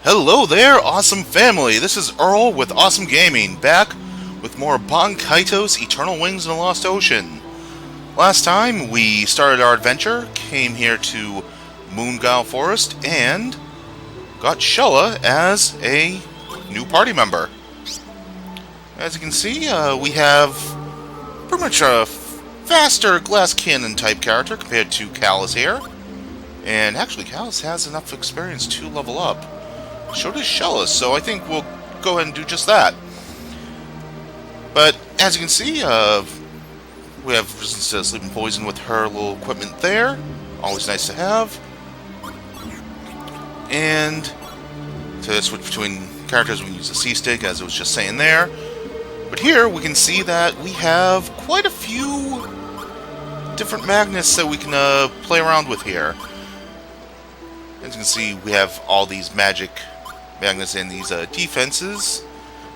Hello there, awesome family! This is Earl with Awesome Gaming, back with more Baten Kaitos Eternal Wings in the Lost Ocean. Last time, we started our adventure, came here to Moongal Forest, and got Shella as a new party member. As you can see, we have pretty much a faster glass cannon type character compared to Callus here. And actually, Callus has enough experience to level up. So does Shella, so I think we'll go ahead and do just that. But as you can see, we have resistance to sleeping poison with her little equipment there. Always nice to have. And to switch between characters, we can use the C-stick, as I was just saying there. But here, we can see that we have quite a few different magnets that we can play around with here. As you can see, we have all these magic magnets and these defenses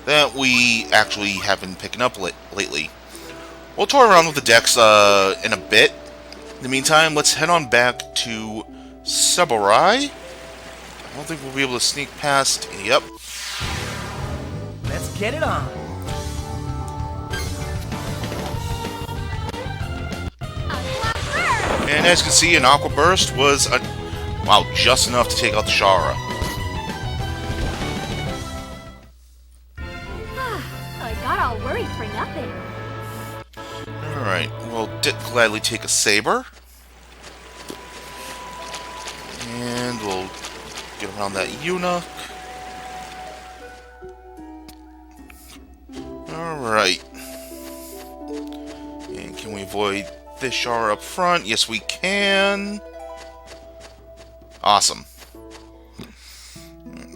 that we actually have been picking up lately. We'll toy around with the decks in a bit. In the meantime, let's head on back to Sakurai. I don't think we'll be able to sneak past. Yep. Let's get it on. And as you can see, an Aqua Burst was just enough to take out the Shara. I got all worried for nothing. Alright, we'll gladly take a Saber. And we'll get around that eunuch. Alright. And can we avoid this Shara up front? Yes, we can. Awesome.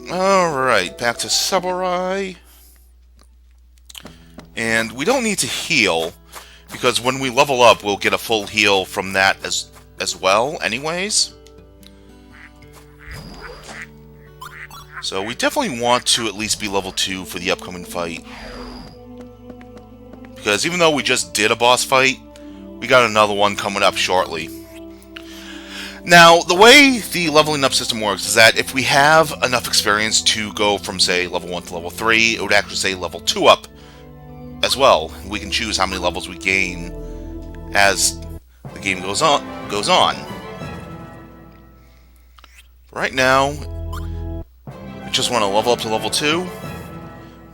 Alright, back to Sakurai. And we don't need to heal, because when we level up, we'll get a full heal from that as well, anyways. So we definitely want to at least be level 2 for the upcoming fight. Because even though we just did a boss fight, we got another one coming up shortly. Now, the way the leveling up system works is that if we have enough experience to go from, say, level 1 to level 3, it would actually say level 2 up as well. We can choose how many levels we gain as the game goes on. Right now, we just want to level up to level 2.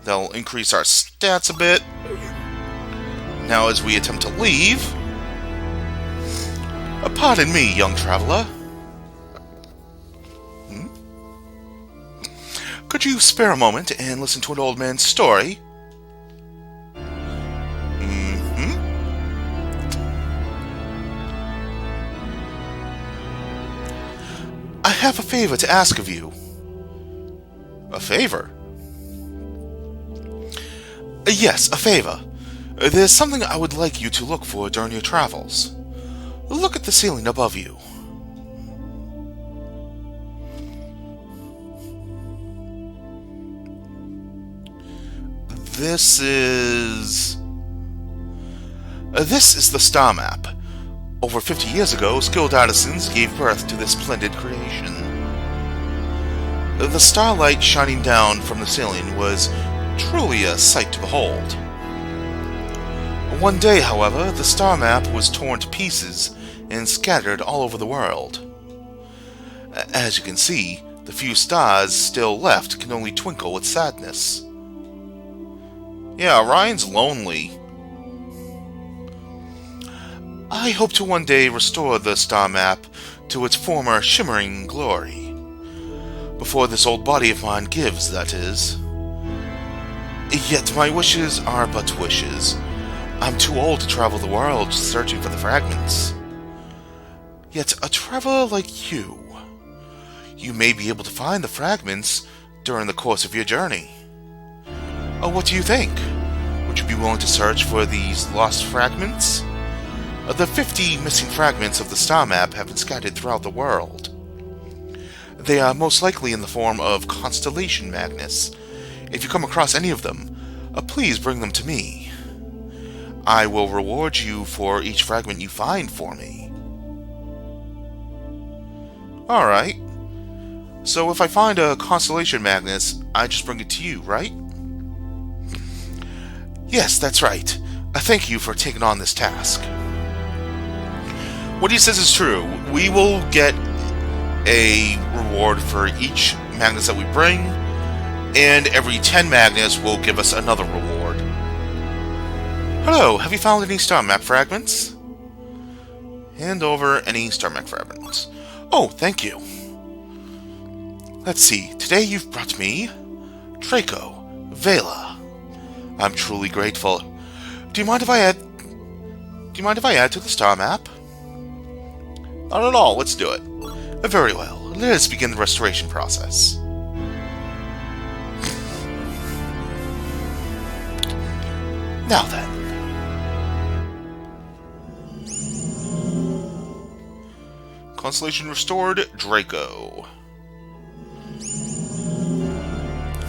That'll increase our stats a bit. Now, as we attempt to leave... Pardon me, young traveler. Could you spare a moment and listen to an old man's story? I have a favor to ask of you. A favor? Yes, a favor. There's something I would like you to look for during your travels. Look at the ceiling above you. This is the star map. Over 50 years ago, skilled artisans gave birth to this splendid creation. The starlight shining down from the ceiling was truly a sight to behold. One day, however, the star map was torn to pieces and scattered all over the world. As you can see, the few stars still left can only twinkle with sadness. Yeah, Ryan's lonely. I hope to one day restore the star map to its former shimmering glory. Before this old body of mine gives, that is. Yet my wishes are but wishes. I'm too old to travel the world searching for the fragments. Yet a traveler like you may be able to find the fragments during the course of your journey. What do you think? Would you be willing to search for these lost fragments? The 50 missing fragments of the star map have been scattered throughout the world. They are most likely in the form of constellation magnets. If you come across any of them, please bring them to me. I will reward you for each fragment you find for me. Alright. So if I find a Constellation Magnus, I just bring it to you, right? Yes, that's right. Thank you for taking on this task. What he says is true. We will get a reward for each Magnus that we bring, and every 10 Magnus will give us another reward. Hello, have you found any star map fragments? Hand over any star map fragments. Oh, thank you. Let's see, today you've brought me Draco, Vela. I'm truly grateful. Do you mind if I add to the star map? Not at all, let's do it. Very well, let us begin the restoration process. Now then. Constellation restored, Draco.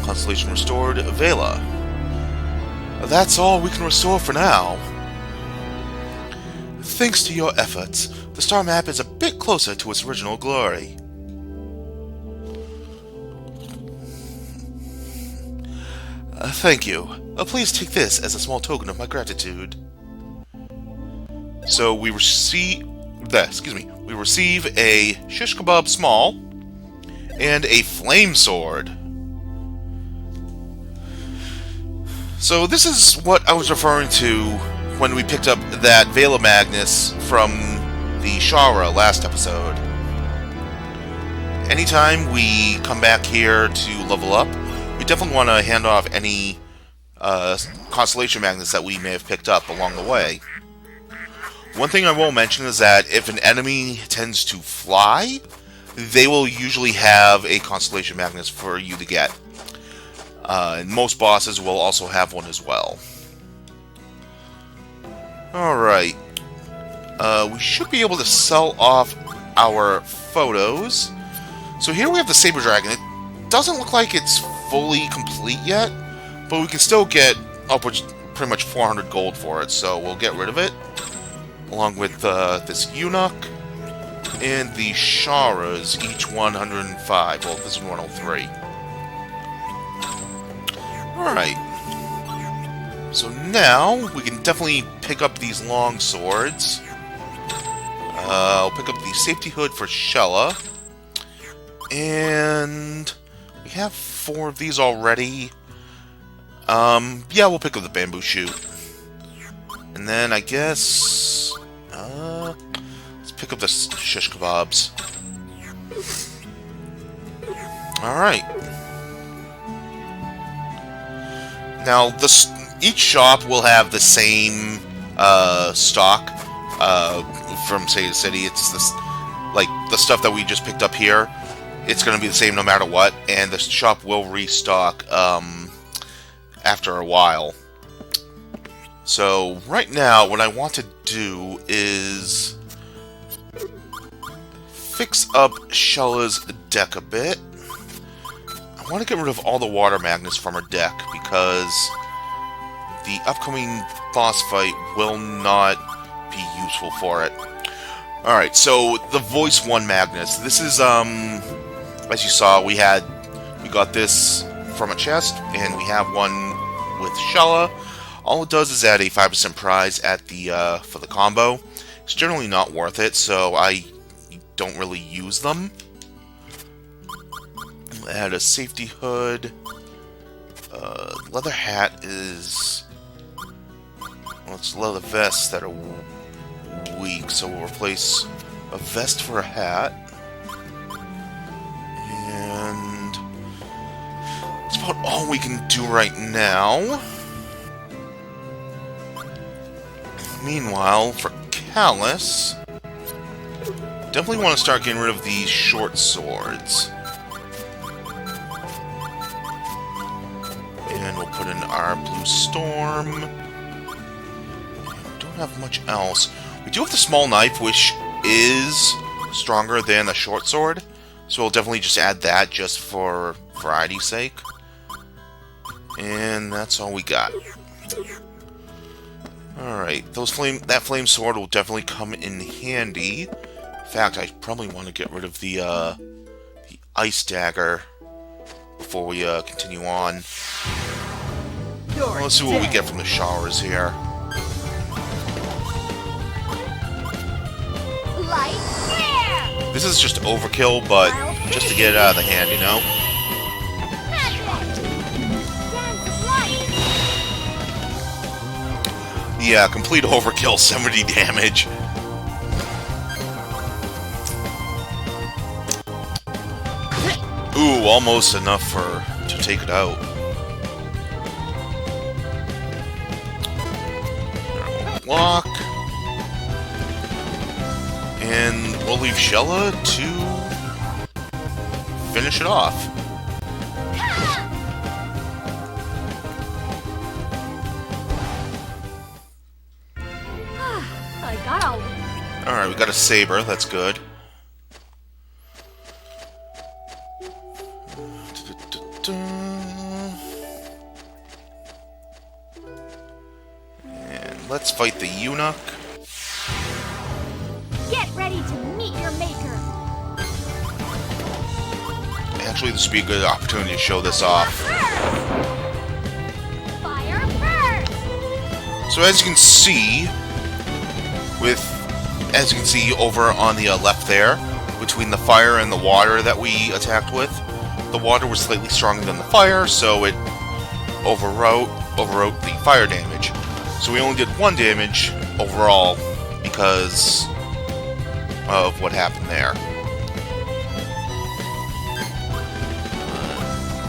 Constellation restored, Vela. That's all we can restore for now. Thanks to your efforts, the star map is a bit closer to its original glory. Thank you. Please take this as a small token of my gratitude. So we receive a shish kebab small and a flame sword. So this is what I was referring to when we picked up that Vela Magnus from the Shara last episode. Anytime we come back here to level up, we definitely want to hand off any Constellation Magnus that we may have picked up along the way. One thing I will mention is that if an enemy tends to fly, they will usually have a Constellation Magnus for you to get. And most bosses will also have one as well. Alright. We should be able to sell off our photos. So here we have the Saber Dragon. It doesn't look like it's fully complete yet, but we can still get upwards pretty much 400 gold for it, so we'll get rid of it. Along with this Eunuch and the Sharas, each 105. Well, this is 103. Alright. So now, we can definitely pick up these long swords. I'll pick up the safety hood for Shella. And we have 4 of these already. Yeah, we'll pick up the bamboo shoot. And then I guess... let's pick up the shish kebabs. Alright. Now, each shop will have the same stock from City to City. It's this, like the stuff that we just picked up here. It's going to be the same no matter what, and the shop will restock after a while. So right now, what I want to do is fix up Shella's deck a bit. I want to get rid of all the water magnets from her deck because the upcoming boss fight will not be useful for it. Alright, so the Voice 1 Magnus. This is, as you saw, we got this from a chest, and we have one with Shella. All it does is add a 5% prize at the, for the combo. It's generally not worth it, so I don't really use them. Add a safety hood. Leather hat is... well, it's leather vests that are weak, so we'll replace a vest for a hat. And that's about all we can do right now. Meanwhile, for Callus, definitely want to start getting rid of these short swords. And we'll put in our Blue Storm. And we don't have much else. We do have the small knife, which is stronger than the short sword. So we'll definitely just add that just for variety's sake. And that's all we got. Alright, that flame sword will definitely come in handy. In fact, I probably want to get rid of the ice dagger before we continue on. Well, let's see what we get from the showers here. This is just overkill, but just to get it out of the hand, you know? Yeah, complete overkill, 70 damage. Ooh, almost enough to take it out. Block. And we'll leave Shella to finish it off. I got all. Alright, we got a saber, that's good. And let's fight the eunuch. Get ready to meet your maker. Actually, this would be a good opportunity to show this off. Fire first. So as you can see, over on the left there, between the fire and the water that we attacked with, the water was slightly stronger than the fire, so it overwrote the fire damage. So we only did 1 damage overall because of what happened there.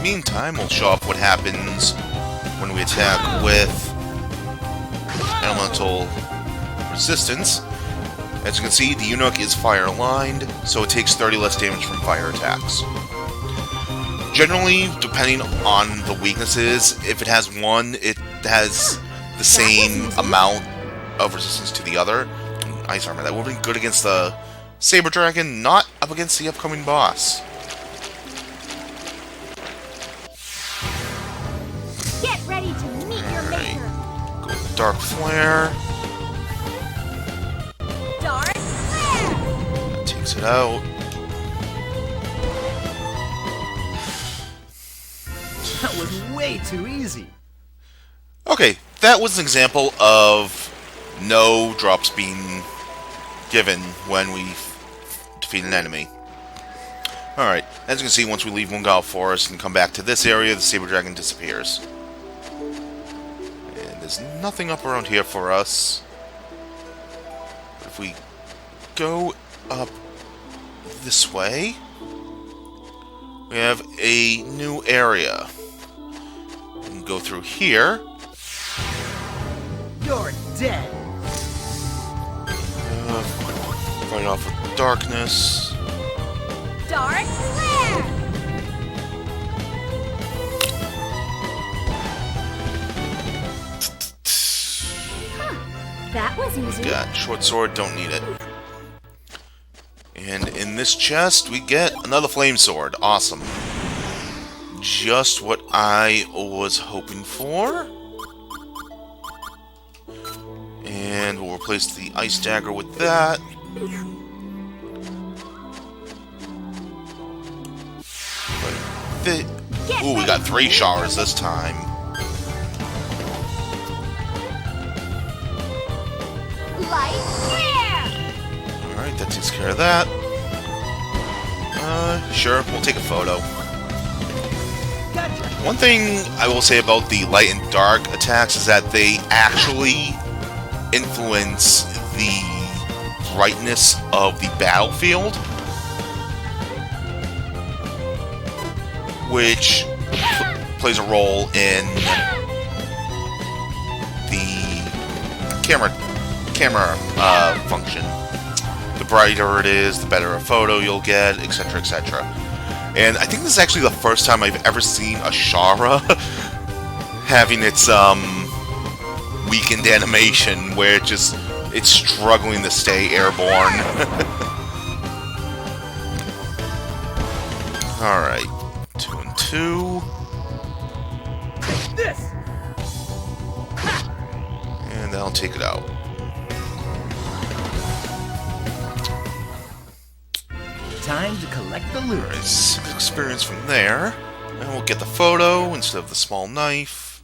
Meantime, we'll show off what happens when we attack with elemental resistance. As you can see, the eunuch is fire-aligned, so it takes 30 less damage from fire attacks. Generally, depending on the weaknesses, if it has one, it has the same amount of resistance to the other. Ice armor, that would have been good against the Saber Dragon, not up against the upcoming boss. Get ready to meet your maker. Go with Dark Flare. Dark flare. That takes it out. That was way too easy. Okay, that was an example of no drops being given when we defeat an enemy. Alright, as you can see, once we leave Mungal Forest and come back to this area, the Saber Dragon disappears. And there's nothing up around here for us. But if we go up this way, we have a new area. We can go through here. You're dead. Fight off with darkness. Dark flare. That was easy. Got short sword, don't need it. And in this chest, we get another flame sword. Awesome. Just what I was hoping for. And we'll replace the ice dagger with that. Ooh, we got 3 showers this time. Light flare. Alright, that takes care of that. Sure, we'll take a photo. Gotcha. One thing I will say about the light and dark attacks is that they actually influence the brightness of the battlefield, which plays a role in the camera function. The brighter it is, the better a photo you'll get, etc., etc. And I think this is actually the first time I've ever seen a Shara having its weakened animation where it's struggling to stay airborne. Alright, 2 and 2. This. And that'll take it out. Time to collect the loot. Alright, 6 experience from there. And we'll get the photo instead of the small knife.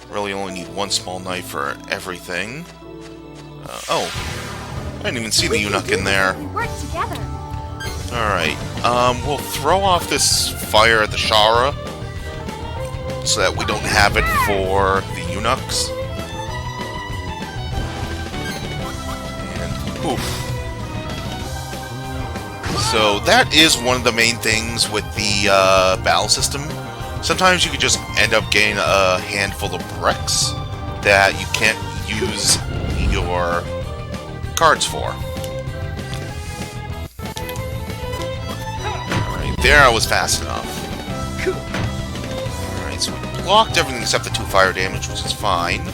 Really only need 1 small knife for everything. Oh. I didn't even see the eunuch in there. We work together. Alright, we'll throw off this fire at the Shara so that we don't have it for the eunuchs. And poof. So that is one of the main things with the battle system. Sometimes you could just end up getting a handful of bricks that you can't use your cards for. Alright, there I was fast enough. Alright, so we blocked everything except the 2 fire damage, which is fine.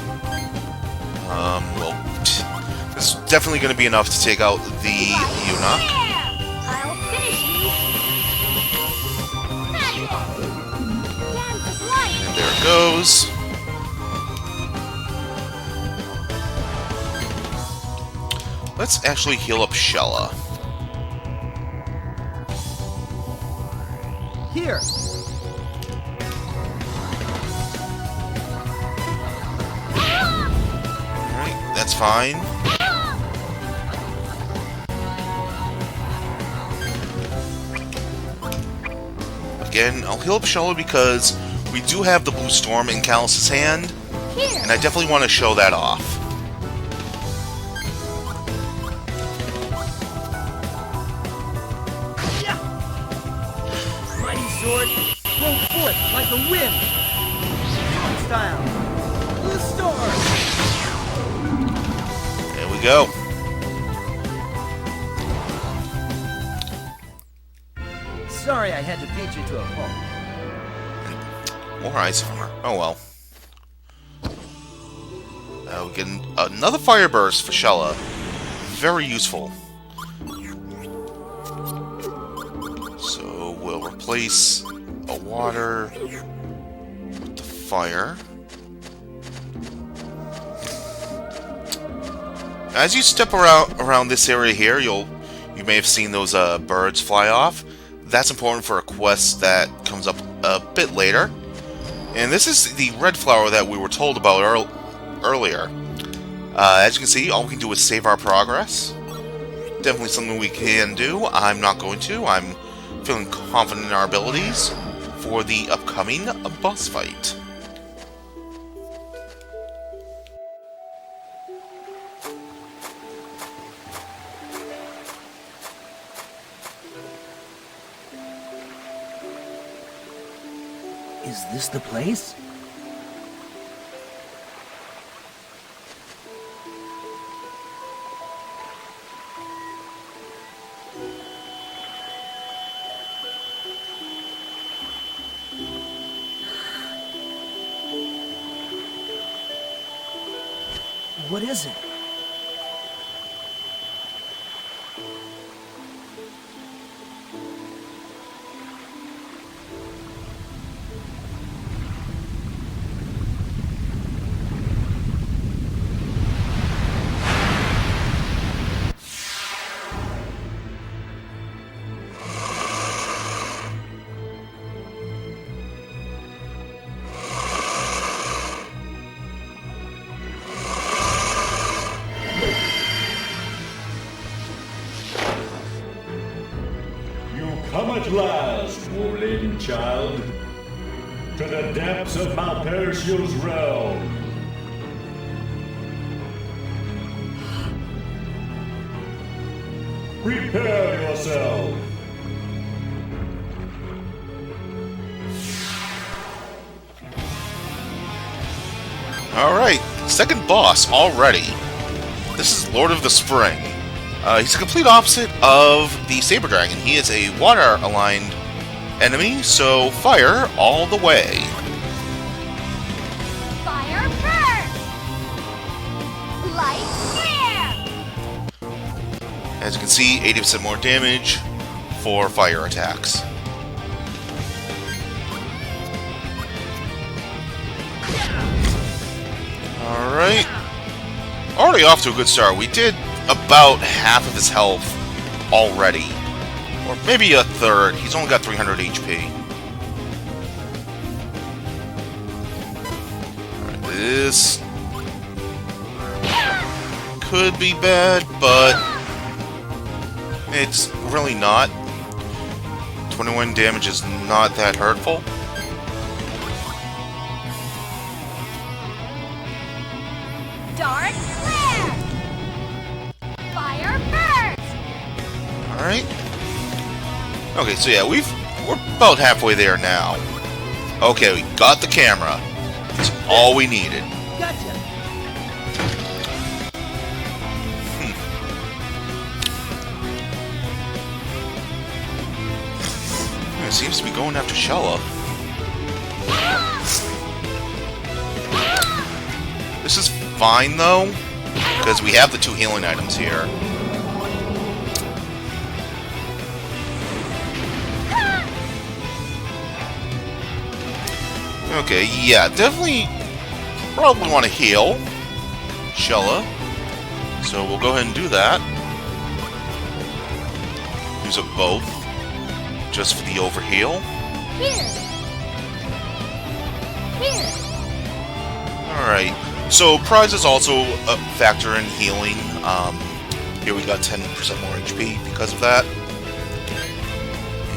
Well, this is definitely going to be enough to take out the eunuch. I'll finish you. Magic. Dance of light. And there it goes. Let's actually heal up Shella. Here. Alright, that's fine. Again, I'll heal up Shella because we do have the Blue Storm in Callus's hand, Here. and I definitely want to show that off. Mighty sword, blow forth like the wind. Strong style. Blue storm. There we go. Sorry I had to beat you to a pulp. More ice armor. Oh well. We get another fire burst for Shella. Very useful. So we'll replace a water with the fire. As you step around this area here, you may have seen those birds fly off. That's important for a quest that comes up a bit later. And this is the red flower that we were told about earlier. As you can see, all we can do is save our progress. Definitely something we can do. I'm not going to. I'm feeling confident in our abilities for the upcoming boss fight. Is this the place? What is it? Come at last, war-laden child, to the depths of Malpercial's realm. Prepare yourself. Alright, second boss already. This is Lord of the Spring. He's a complete opposite of the Saber Dragon. He is a water-aligned enemy, so fire all the way. Fire burn. Light flare. As you can see, 80% more damage for fire attacks. Alright. Already off to a good start. We did about half of his health already. Or maybe a third. He's only got 300 HP. Alright, this could be bad, but it's really not. 21 damage is not that hurtful. Dark flare! Fire burst! Alright. Okay, so yeah, we're about halfway there now. Okay, we got the camera. That's all we needed. Gotcha. It seems to be going after Shella. This is fine, though, because we have the 2 healing items here. Okay, yeah, definitely probably want to heal Shella. So we'll go ahead and do that. Use it both, just for the overheal. Here! Here! Alright, so prizes also factor in healing. Here we got 10% more HP because of that.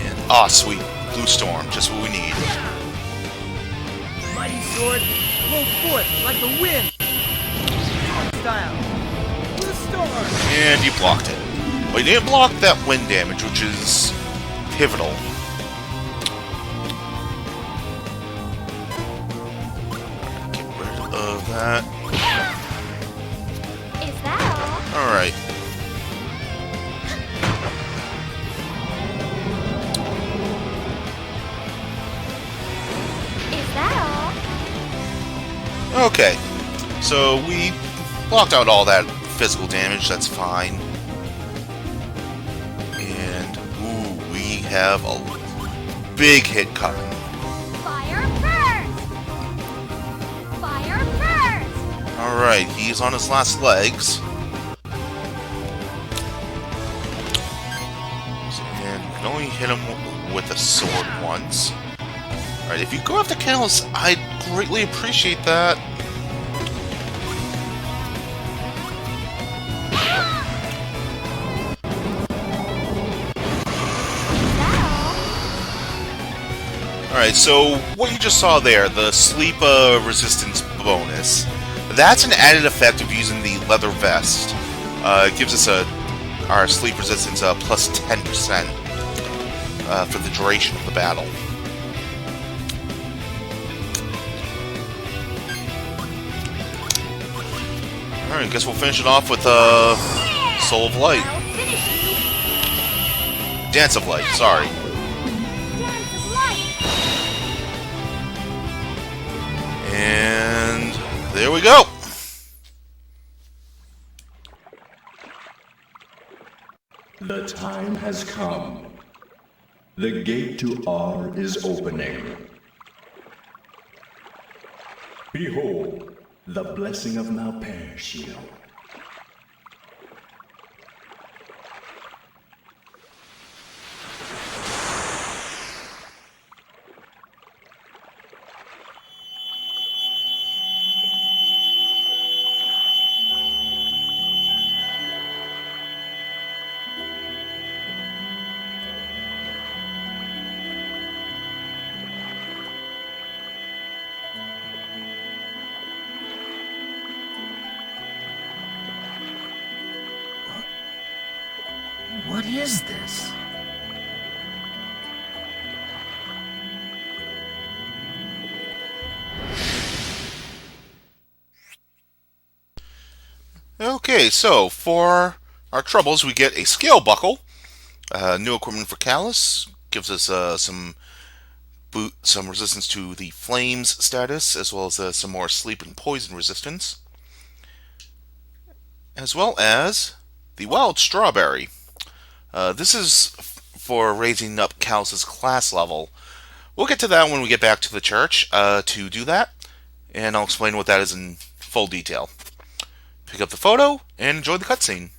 And, sweet. Blue Storm, just what we need. Mighty sword, blow forth like the wind. Style. Blue storm. And you blocked it. But you didn't block that wind damage, which is pivotal. Get rid of that. Is that all? Alright. Is that all? Okay. So we blocked out all that physical damage, that's fine. And, ooh, we have a big hit coming. Fire burst! Fire burst! Alright, he's on his last legs. And you can only hit him with a sword once. Alright, if you go after Callus, I'd greatly appreciate that. Alright, so what you just saw there, the sleep resistance bonus, that's an added effect of using the leather vest. It gives us our sleep resistance plus 10% for the duration of the battle. Alright, guess we'll finish it off with Soul of Light. I'll finish you. Dance of Light, sorry. Dance of light. And there we go. The time has come. The gate to R is opening. Behold, the blessing of Malpercio. What is this? Okay, so for our troubles, we get a scale buckle, new equipment for Callus, gives us some resistance to the flames status, as well as some more sleep and poison resistance, as well as the wild strawberry. This is for raising up Callus's class level. We'll get to that when we get back to the church to do that, and I'll explain what that is in full detail. Pick up the photo and enjoy the cutscene.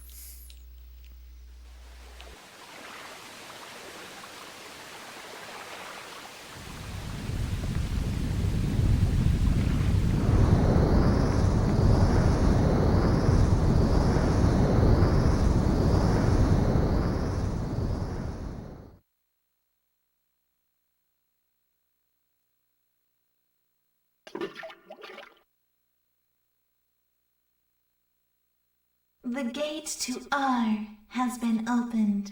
The gate to R has been opened.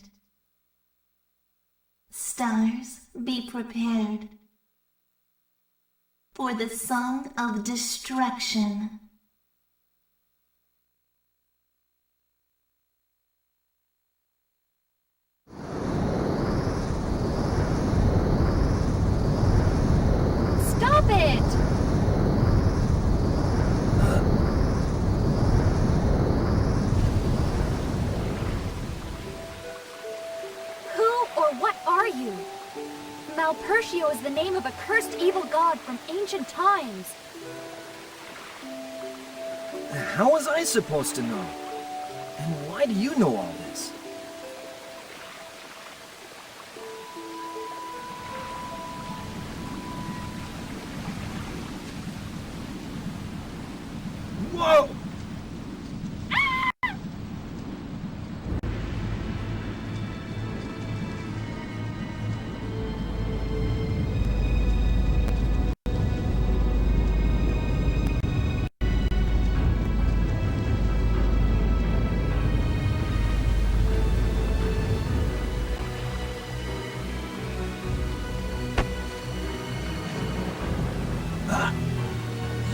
Stars, be prepared for the Song of Destruction. Stop it! Who or what are you? Malpertio is the name of a cursed evil god from ancient times. How was I supposed to know? And why do you know all this? Whoa!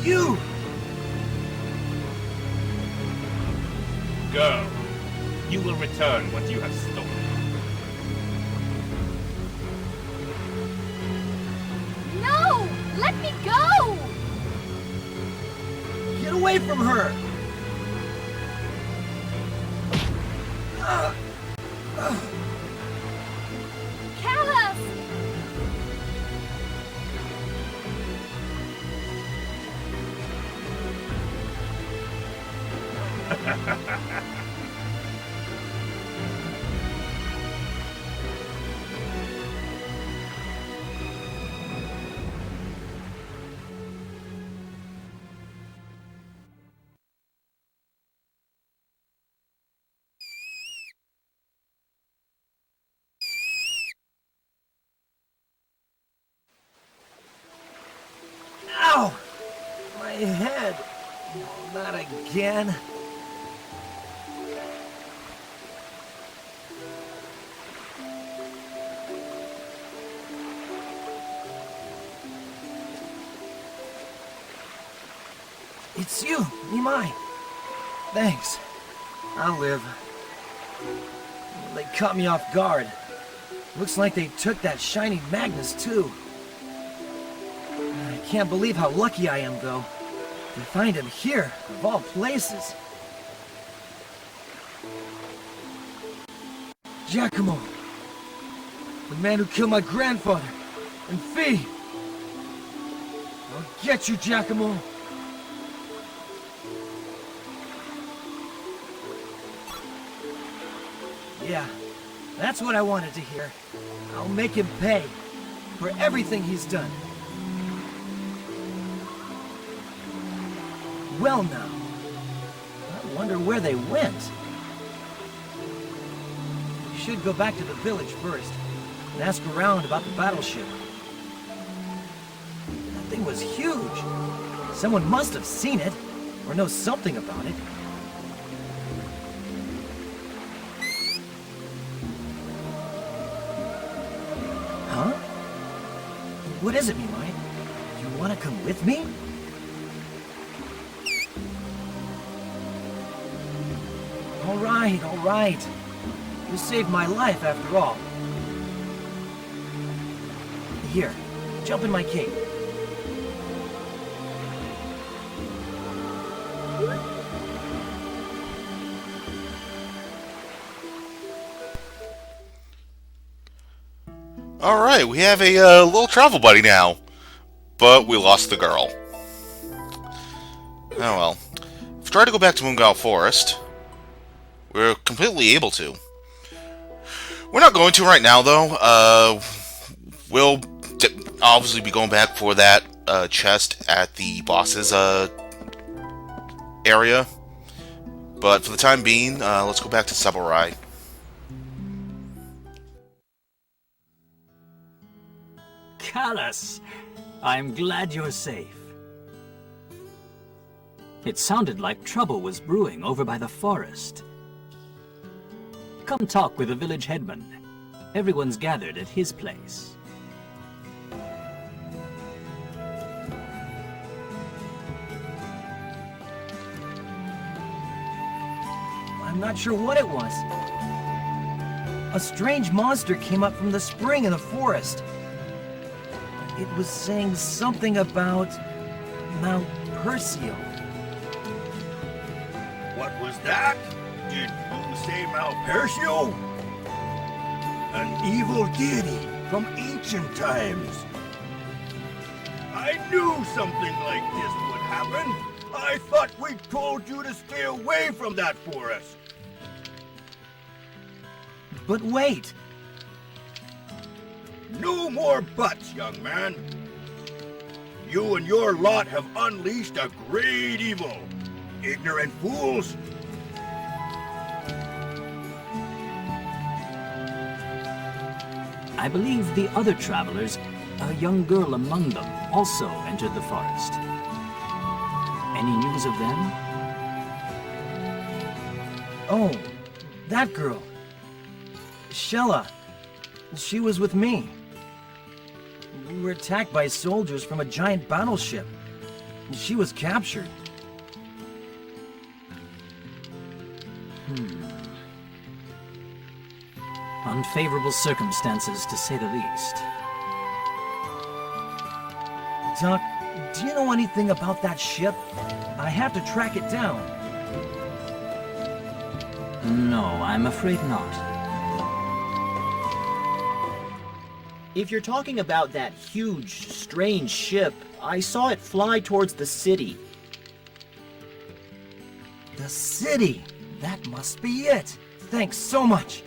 You! Go. You will return what you have stolen. No! Let me go! Get away from her! Callus! Ow! My head! Not again. It's you, Nimai. Thanks. I'll live. They caught me off guard. Looks like they took that shiny Magnus too. I can't believe how lucky I am, though, to find him here, of all places. Giacomo, the man who killed my grandfather, and Fee. I'll get you, Giacomo. Yeah, that's what I wanted to hear. I'll make him pay for everything he's done. Well now, I wonder where they went. We should go back to the village first and ask around about the battleship. That thing was huge. Someone must have seen it or know something about it. Huh? What is it, Mimai? You want to come with me? All right. You saved my life after all. Here, jump in my cape. Alright, we have a little travel buddy now. But we lost the girl. Oh well. If we try to go back to Moongao Forest, we're completely able to. We're not going to right now, though. We'll obviously be going back for that chest at the boss's area. But for the time being, let's go back to Saburai. Callus, I'm glad you're safe. It sounded like trouble was brewing over by the forest. Come talk with the village headman. Everyone's gathered at his place. I'm not sure what it was. A strange monster came up from the spring in the forest. It was saying something about Mount Perseo. What was that? Did you say Malpersio? An evil deity from ancient times. I knew something like this would happen. I thought we told you to stay away from that forest. But wait! No more buts, young man. You and your lot have unleashed a great evil. Ignorant fools. I believe the other travelers, a young girl among them, also entered the forest. Any news of them? Oh, that girl. Shella. She was with me. We were attacked by soldiers from a giant battleship. She was captured. Unfavorable circumstances, to say the least. Doc, do you know anything about that ship? I have to track it down. No, I'm afraid not. If you're talking about that huge, strange ship, I saw it fly towards the city. The city! That must be it! Thanks so much!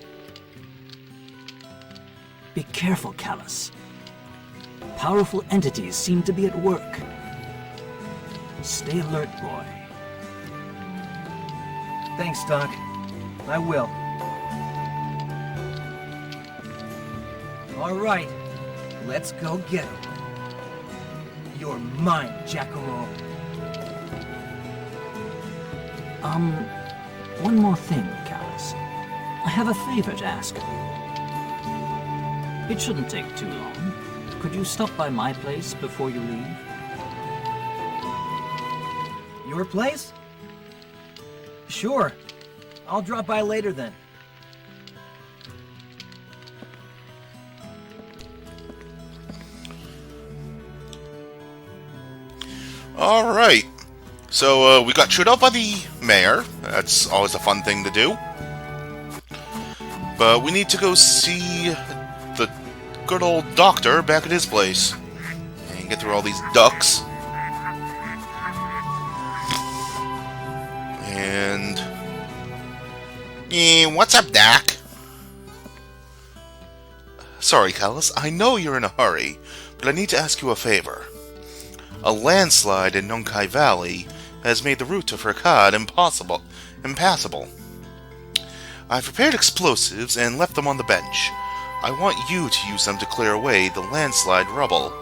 Be careful, Callus. Powerful entities seem to be at work. Stay alert, boy. Thanks, Doc. I will. All right, let's go get him. You're mine, Giacomo. One more thing, Callus. I have a favor to ask of you. It shouldn't take too long. Could you stop by my place before you leave? Your place? Sure. I'll drop by later then. Alright. So, we got chewed out by the mayor. That's always a fun thing to do. But we need to go see the good old doctor back at his place. And get through all these ducks. And... what's up, Doc? Sorry, Callus. I know you're in a hurry, but I need to ask you a favor. A landslide in Nunkai Valley has made the route to Furcad impassable. I've prepared explosives and left them on the bench. I want you to use them to clear away the landslide rubble.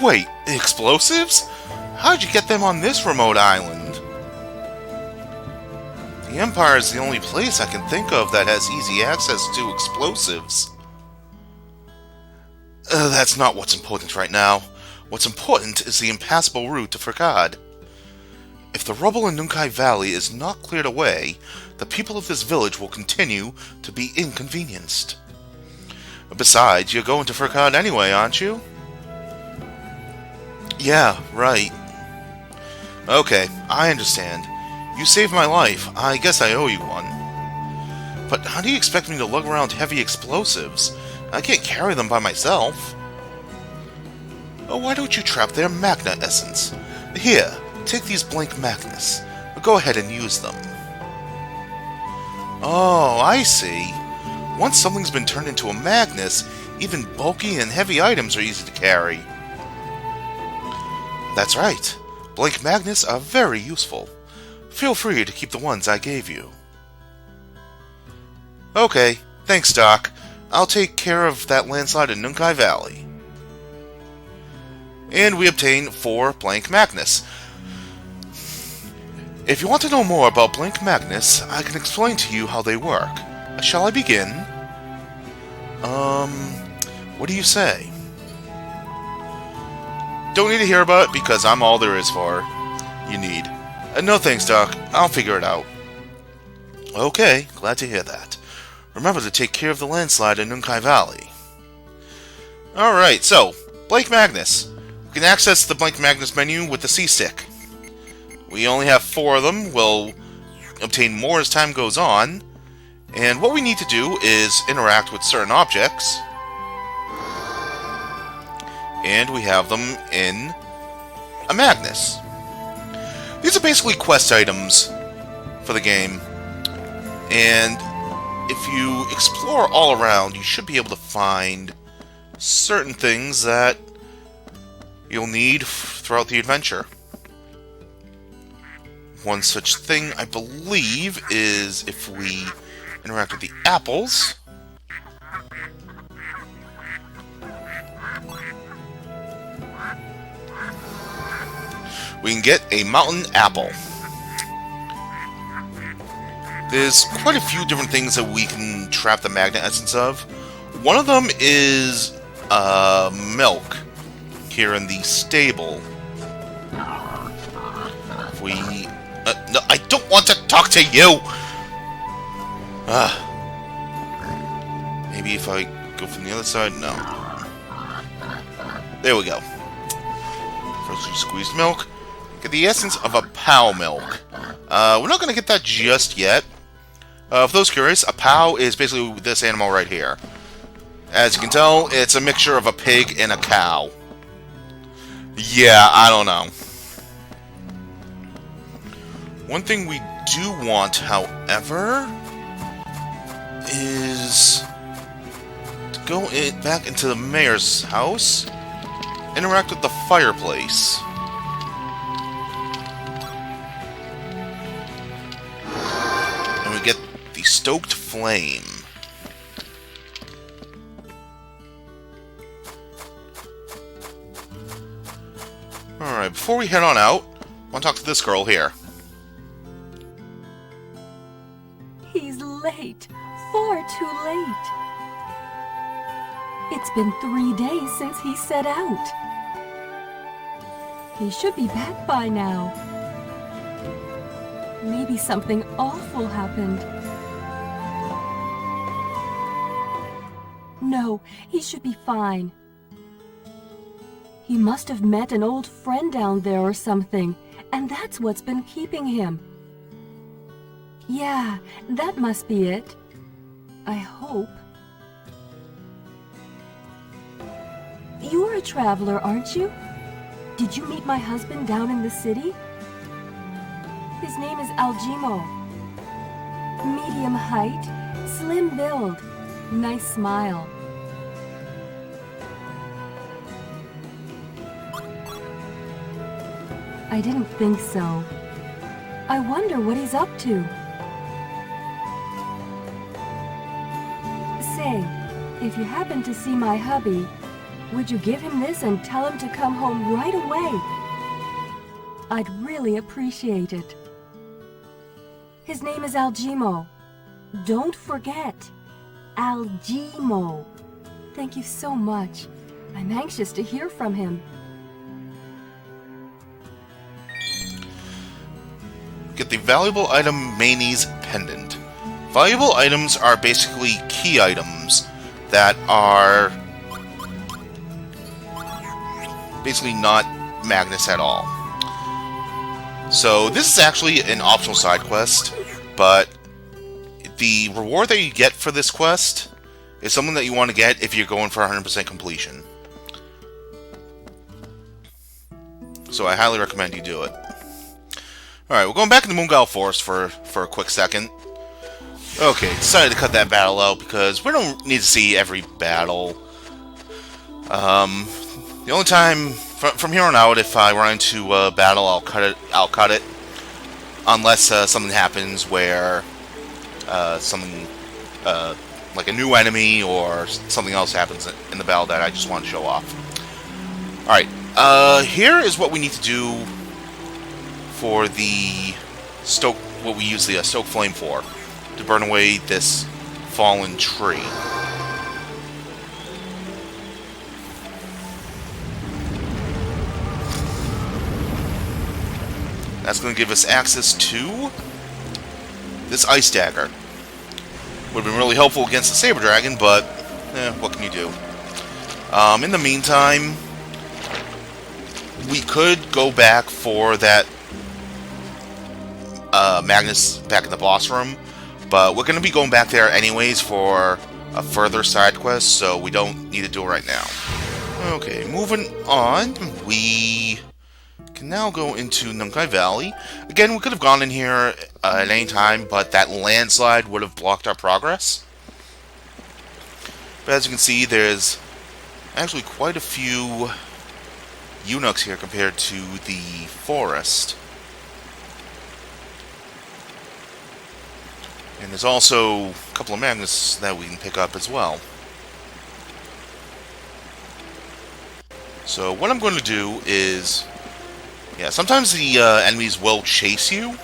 Wait, explosives? How'd you get them on this remote island? The Empire is the only place I can think of that has easy access to explosives. That's not what's important right now. What's important is the impassable route to Furcad. If the rubble in Nunkai Valley is not cleared away, the people of this village will continue to be inconvenienced. Besides, you're going to Furcad anyway, aren't you? Yeah, right. Okay, I understand. You saved my life. I guess I owe you one. But how do you expect me to lug around heavy explosives? I can't carry them by myself. Oh, why don't you trap their magna essence? Here, take these blank magnets. Go ahead and use them. Oh, I see. Once something's been turned into a magnus, even bulky and heavy items are easy to carry. That's right. Blank magnets are very useful. Feel free to keep the ones I gave you. Okay, thanks, Doc. I'll take care of that landslide in Nunkai Valley. And we obtain 4 blank magnets. If you want to know more about Blink Magnus, I can explain to you how they work. Shall I begin? What do you say? Don't need to hear about it because I'm all there is for you need. No thanks, Doc. I'll figure it out. Okay, glad to hear that. Remember to take care of the landslide in Nunkai Valley. Alright, so, Blink Magnus. You can access the Blink Magnus menu with the C-Stick. We only have 4 of them. We'll obtain more as time goes on. And what we need to do is interact with certain objects. And we have them in a Magnus. These are basically quest items for the game. And if you explore all around, you should be able to find certain things that you'll need throughout the adventure. One such thing, I believe, is if we interact with the apples. We can get a mountain apple. There's quite a few different things that we can trap the magnet essence of. One of them is milk here in the stable. If we... no, I don't want to talk to you! Maybe if I go from the other side? No. There we go. First we squeeze milk. Get the essence of a POW milk. We're not going to get that just yet. For those curious, a POW is basically this animal right here. As you can tell, it's a mixture of a pig and a cow. Yeah, I don't know. One thing we do want, however, is to go back into the mayor's house, interact with the fireplace. And we get the stoked flame. Alright, before we head on out, I want to talk to this girl here. He's late. Far too late. It's been 3 days since he set out. He should be back by now. Maybe something awful happened. No, he should be fine. He must have met an old friend down there or something, and that's what's been keeping him. Yeah, that must be it. I hope. You're a traveler, aren't you? Did you meet my husband down in the city? His name is Aljimo. Medium height, slim build, nice smile. I didn't think so. I wonder what he's up to. Say, if you happen to see my hubby, would you give him this and tell him to come home right away? I'd really appreciate it. His name is Aljimo. Don't forget, Aljimo. Thank you so much. I'm anxious to hear from him. Get the valuable item Maney's Pendant. Valuable items are basically key items that are basically not Magnus at all. So this is actually an optional side quest, but the reward that you get for this quest is something that you want to get if you're going for 100% completion. So I highly recommend you do it. Alright, we're going back into Moongal Forest for a quick second. Okay, decided to cut that battle out because we don't need to see every battle. The only time, from here on out, if I run into a battle, I'll cut it. Unless something happens where something, like a new enemy or something else happens in the battle that I just want to show off. Alright, here is what we need to do for the stoke what we use the stoke flame for, to burn away this fallen tree. That's going to give us access to this ice dagger. Would have been really helpful against the saber dragon, but what can you do? In the meantime, we could go back for that Magnus back in the boss room, but we're going to be going back there anyways for a further side quest, so we don't need to do it right now. Okay, moving on, we can now go into Nunkai Valley. Again, we could have gone in here at any time, but that landslide would have blocked our progress. But as you can see, there's actually quite a few eunuchs here compared to the forest. And there's also a couple of magnets that we can pick up as well. So what I'm going to do is, yeah, sometimes the enemies will chase you.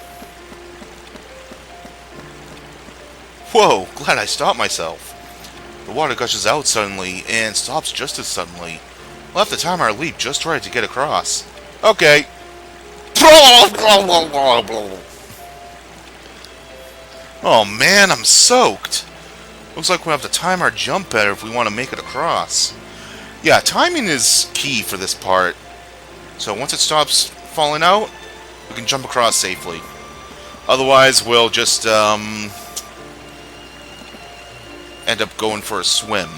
Whoa, glad I stopped myself. The water gushes out suddenly and stops just as suddenly. We'll have to time our leap just right to get across. Okay. Oh man, I'm soaked. Looks like we'll have to time our jump better if we want to make it across. Yeah, timing is key for this part. So once it stops falling out, we can jump across safely. Otherwise, we'll just end up going for a swim.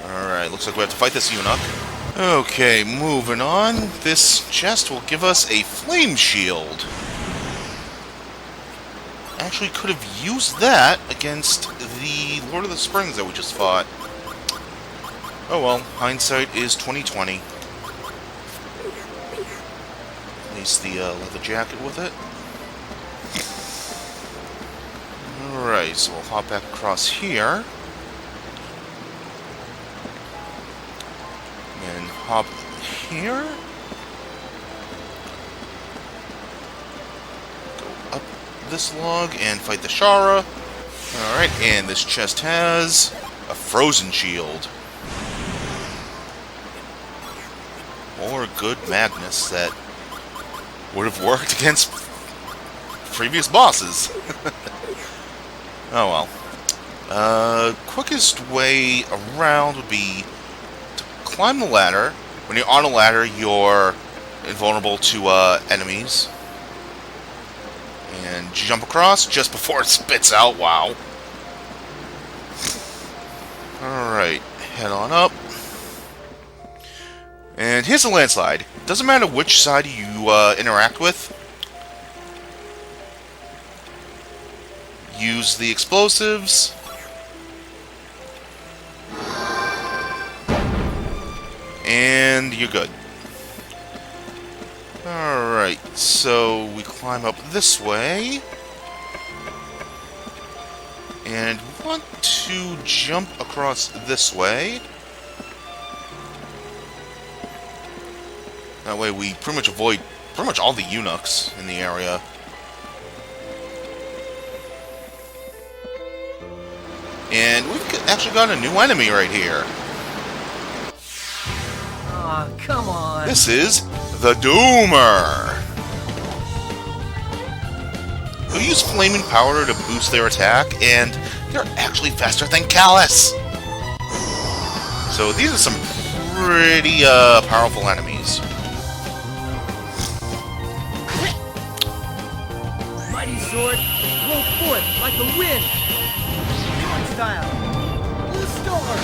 Alright, looks like we have to fight this eunuch. Okay, moving on. This chest will give us a flame shield. Actually could have used that against the Lord of the Springs that we just fought. Oh well, hindsight is 20/20. At least the leather jacket with it. Alright, so we'll hop back across here. And hop here. Go up this log and fight the Shara. Alright, and this chest has a frozen shield. More good Magnus that would have worked against previous bosses. Oh well. Quickest way around would be to climb the ladder. When you're on a ladder, you're invulnerable to enemies. And jump across just before it spits out. Wow. Alright, head on up. And here's the landslide. Doesn't matter which side you interact with. Use the explosives. And you're good. Alright, so we climb up this way. And we want to jump across this way. That way we pretty much avoid pretty much all the eunuchs in the area. And we've actually got a new enemy right here. Aw, come on. This is the Doomer. They'll use flaming powder to boost their attack, and they're actually faster than Callus. So these are some pretty powerful enemies. Mighty sword, roll forth like the wind. Human style. Blue storm.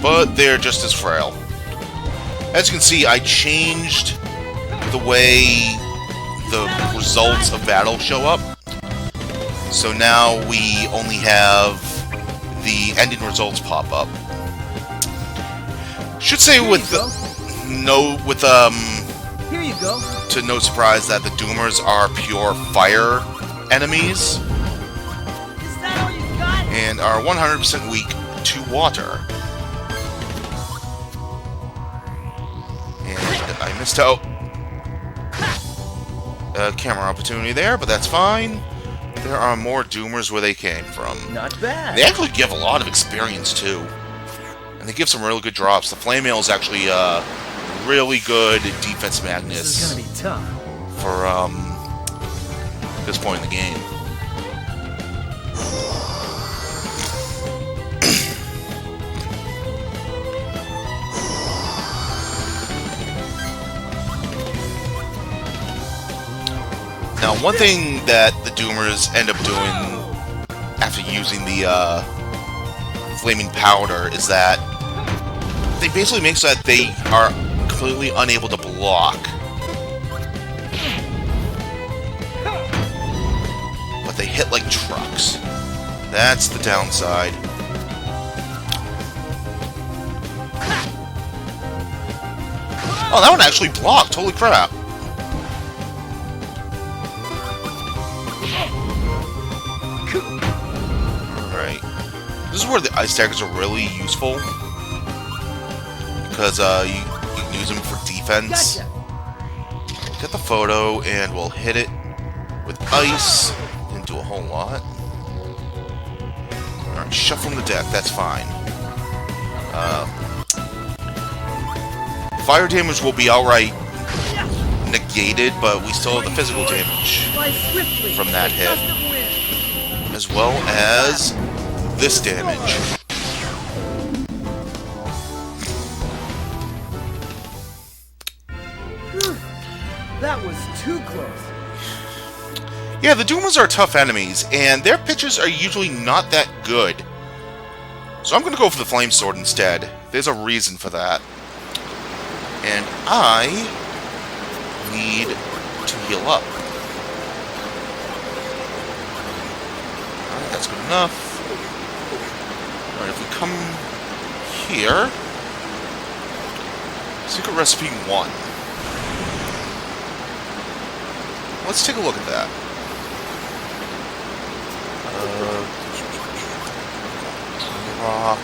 But they're just as frail. As you can see, I changed the way the results of battle show up. So now we only have the ending results pop up. Should say Here with Here you go. to no surprise that the Doomers are pure fire enemies Is that all you got? and are 100% weak to water. And I missed out. camera opportunity there, but that's fine. There are more Doomers where they came from. Not bad. They actually give a lot of experience, too. And they give some really good drops. The Flame Mail is actually really good defense Magnus. This is gonna be tough. For this point in the game. Now, one thing that the Doomers end up doing after using the Flaming Powder is that they basically make so that they are completely unable to block. But they hit like trucks. That's the downside. Oh, that one actually blocked. Holy crap. Alright. This is where the ice daggers are really useful. Because you can use them for defense. Gotcha. Get the photo and we'll hit it with ice. Didn't do a whole lot. Alright, shuffling the deck, that's fine. Fire damage will be outright negated, but we still have the physical damage from that hit. As well as this damage. That was too close. Yeah, the Doomers are tough enemies, and their pitches are usually not that good. So I'm going to go for the Flame Sword instead. There's a reason for that. And I need to heal up. Alright, that's good enough. Alright, if we come here... Secret Recipe 1. Let's take a look at that. Rock.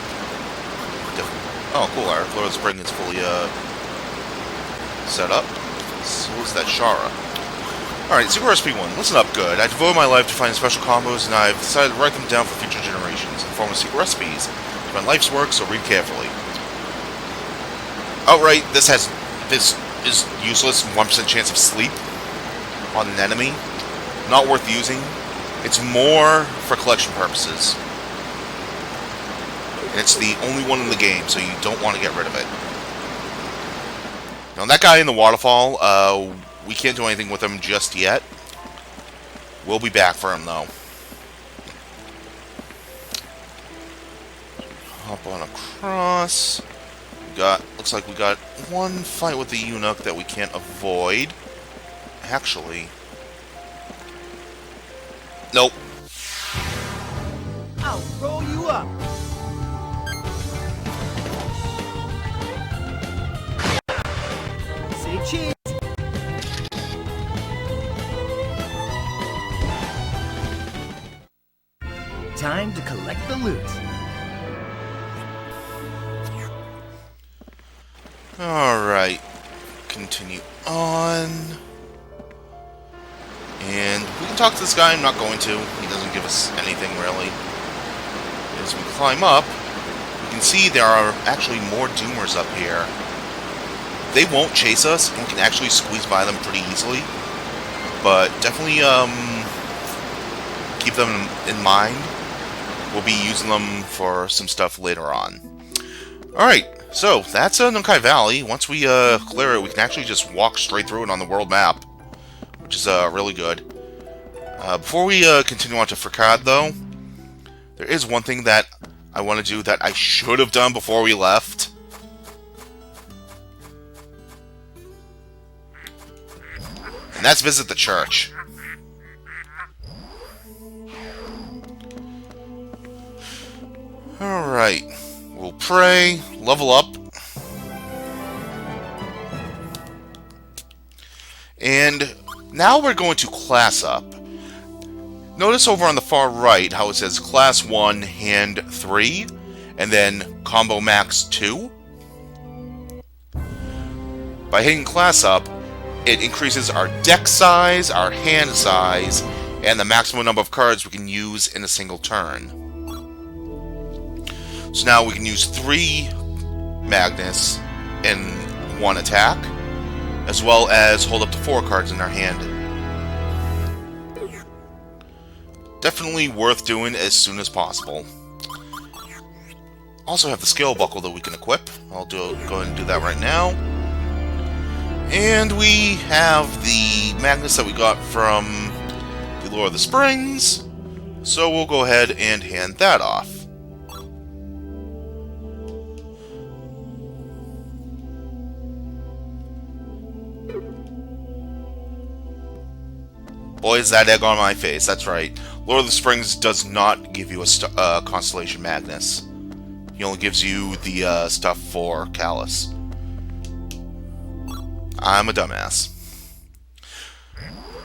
Oh, cool. Our Floor Spring is fully set up. So what's that Shara? Alright, Secret Recipe 1. Listen up good. I devoted my life to finding special combos, and I've decided to write them down for future generations in the form of secret recipes. It's my life's work, so read carefully. Outright, this is useless. 1% chance of sleep on an enemy. Not worth using. It's more for collection purposes. And it's the only one in the game, so you don't want to get rid of it. Now, that guy in the waterfall, we can't do anything with him just yet. We'll be back for him, though. Hop on across. Looks like we got one fight with the eunuch that we can't avoid. Actually... Nope. I'll roll you up. Say cheese. Time to collect the loot. Alright. Continue on. And we can talk to this guy. I'm not going to. He doesn't give us anything, really. As we climb up, you can see there are actually more Doomers up here. They won't chase us, and we can actually squeeze by them pretty easily. But definitely keep them in mind. We'll be using them for some stuff later on. Alright, so that's Nunkai Valley. Once we clear it, we can actually just walk straight through it on the world map, which is really good. Before we continue on to Fricad, though, there is one thing that I want to do that I should have done before we left. And that's visit the church. Alright. We'll pray, level up. And now we're going to class up. Notice over on the far right how it says Class 1, Hand 3, and then Combo Max 2. By hitting Class Up, It increases our deck size, our hand size, and the maximum number of cards we can use in a single turn. So now we can use 3 Magnus in 1 attack, as well as hold up to 4 cards in our hand. Definitely worth doing as soon as possible. Also have the skill buckle that we can equip. I'll go ahead and do that right now. And we have the Magnus that we got from the Lure of the Springs, so we'll go ahead and hand that off. Boy, is that egg on my face. That's right. Lure of the Springs does not give you a Constellation Magnus. He only gives you the stuff for Callus. I'm a dumbass.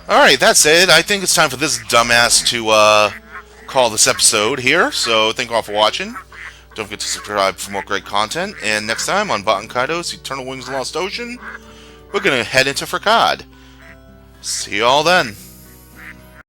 Alright, that's it. I think it's time for this dumbass to call this episode here. So thank you all for watching. Don't forget to subscribe for more great content. And next time on Baten Kaitos, Eternal Wings of the Lost Ocean, we're going to head into Fracad. See you all then.